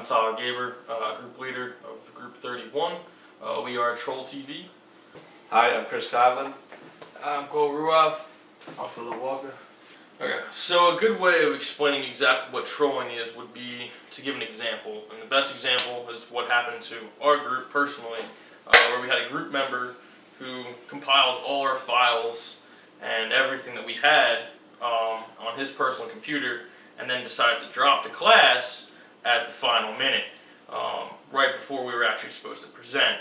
Tyler Gaber, group leader of Group 31. We are Troll TV. Hi, I'm Chris Coughlin. I'm Cole Ruoff. I'm Philip Walker. Okay, so a good way of explaining exactly what trolling is would be to give an example. And the best example is what happened to our group personally, where we had a group member who compiled all our files and everything that we had on his personal computer, and then decided to drop to class at the final minute, right before we were actually supposed to present,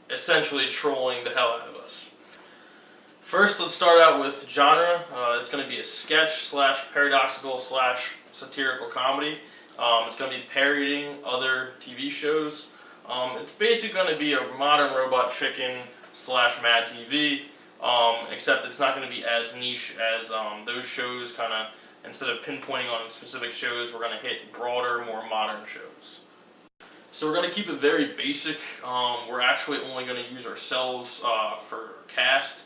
essentially trolling the hell out of us. First, let's start out with genre. It's going to be a sketch slash paradoxical slash satirical comedy. It's going to be parodying other TV shows. It's basically going to be a modern Robot Chicken slash Mad TV, except it's not going to be as niche as those shows. Kind of, instead of pinpointing on specific shows, we're going to hit broader, more modern shows. So we're going to keep it very basic. We're actually only going to use ourselves for cast.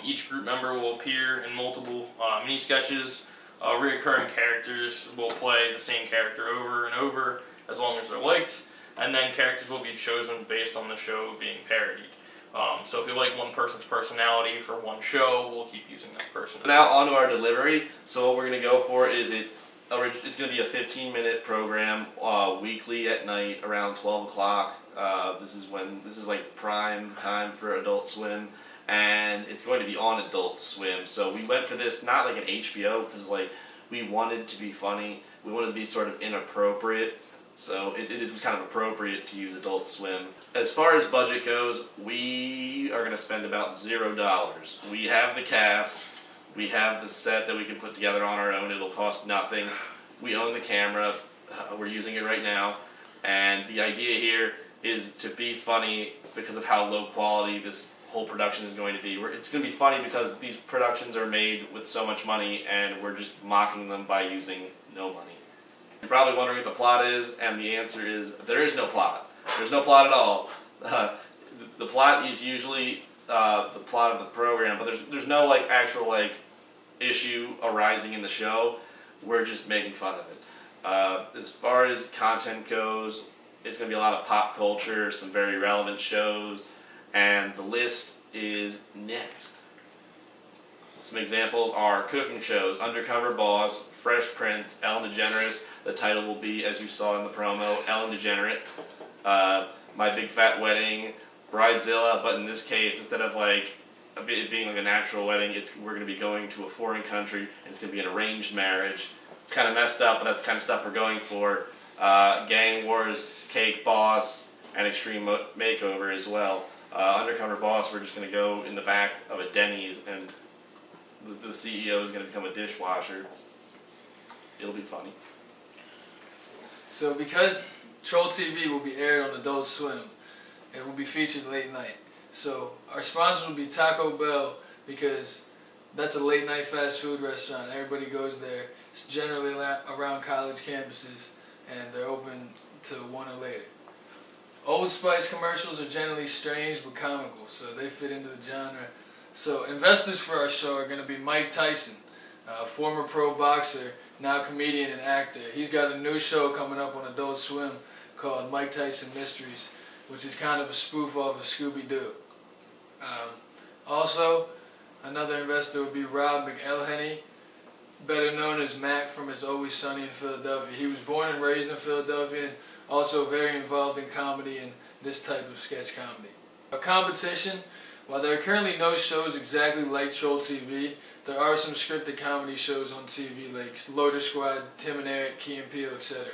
Each group member will appear in multiple mini sketches. Reoccurring characters will play the same character over and over as long as they're liked, and then characters will be chosen based on the show being parodied. So if you like one person's personality for one show, we'll keep using that person. Now on to our delivery. So what we're going to go for is it's going to be a 15-minute program weekly at night around 12 o'clock. This is like prime time for Adult Swim. And it's going to be on Adult Swim. So we went for this not like an HBO because like we wanted to be funny. We wanted to be sort of inappropriate. So it was kind of appropriate to use Adult Swim. As far as budget goes, we are going to spend about $0. We have the cast. We have the set that we can put together on our own. It'll cost nothing. We own the camera. We're using it right now. And the idea here is to be funny because of how low quality this whole production is going to be. It's going to be funny because these productions are made with so much money and we're just mocking them by using no money. You're probably wondering what the plot is, and the answer is there is no plot. There's no plot at all. The plot is usually the plot of the program, but there's no like actual like issue arising in the show. We're just making fun of it. As far as content goes, it's going to be a lot of pop culture, some very relevant shows, and the list is next. Some examples are cooking shows, Undercover Boss, Fresh Prince, Ellen DeGeneres. The title will be, as you saw in the promo, Ellen DeGenerate. My Big Fat Wedding, Bridezilla, but in this case, instead of like it being like a natural wedding, we're going to be going to a foreign country, and it's going to be an arranged marriage. It's kind of messed up, but that's the kind of stuff we're going for. Gang Wars, Cake Boss, and Extreme Makeover as well. Undercover Boss, we're just going to go in the back of a Denny's and the CEO is going to become a dishwasher. It'll be funny. So because Troll TV will be aired on Adult Swim, it will be featured late night. So our sponsor will be Taco Bell because that's a late night fast food restaurant. Everybody goes there. It's generally around college campuses and they're open to 1 or later. Old Spice commercials are generally strange but comical, so they fit into the genre. So investors for our show are going to be Mike Tyson, former pro boxer, now comedian and actor. He's got a new show coming up on Adult Swim called Mike Tyson Mysteries, which is kind of a spoof off of Scooby-Doo. Also, another investor would be Rob McElhenney, better known as Mac from It's Always Sunny in Philadelphia. He was born and raised in Philadelphia and also very involved in comedy and this type of sketch comedy. A competition, while there are currently no shows exactly like Troll TV, there are some scripted comedy shows on TV like Loader Squad, Tim and Eric, Key and Peele, etc.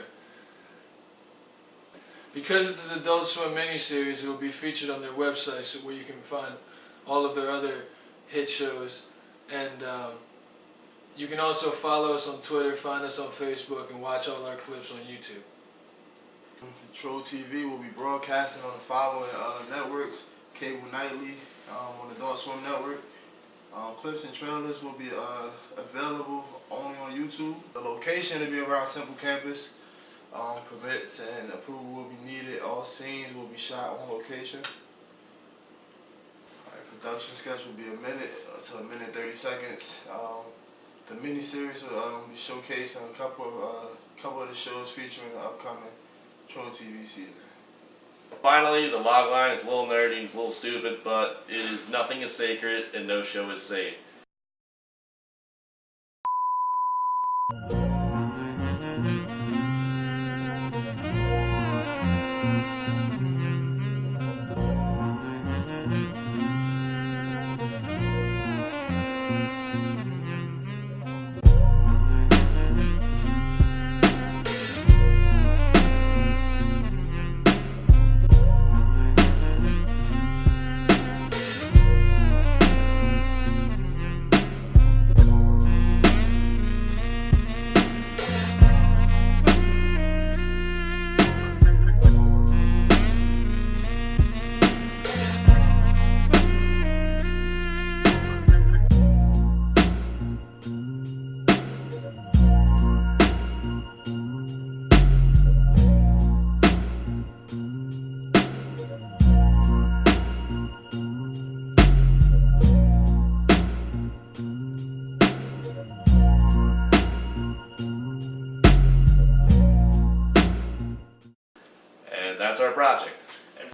Because it's an Adult Swim miniseries, it will be featured on their website where you can find all of their other hit shows. And you can also follow us on Twitter, find us on Facebook, and watch all our clips on YouTube. Troll TV will be broadcasting on the following networks: Cable Nightly on Adult Swim Network. Clips and trailers will be available only on YouTube. The location will be around Temple campus. Permits and approval will be needed. All scenes will be shot on location. Production sketch will be a minute to a minute 30 seconds. the miniseries will be showcasing a couple of the shows featuring the upcoming Troll TV season. Finally, the log line. It's a little nerdy, it's a little stupid, but it is nothing is sacred and no show is safe. And that's our project.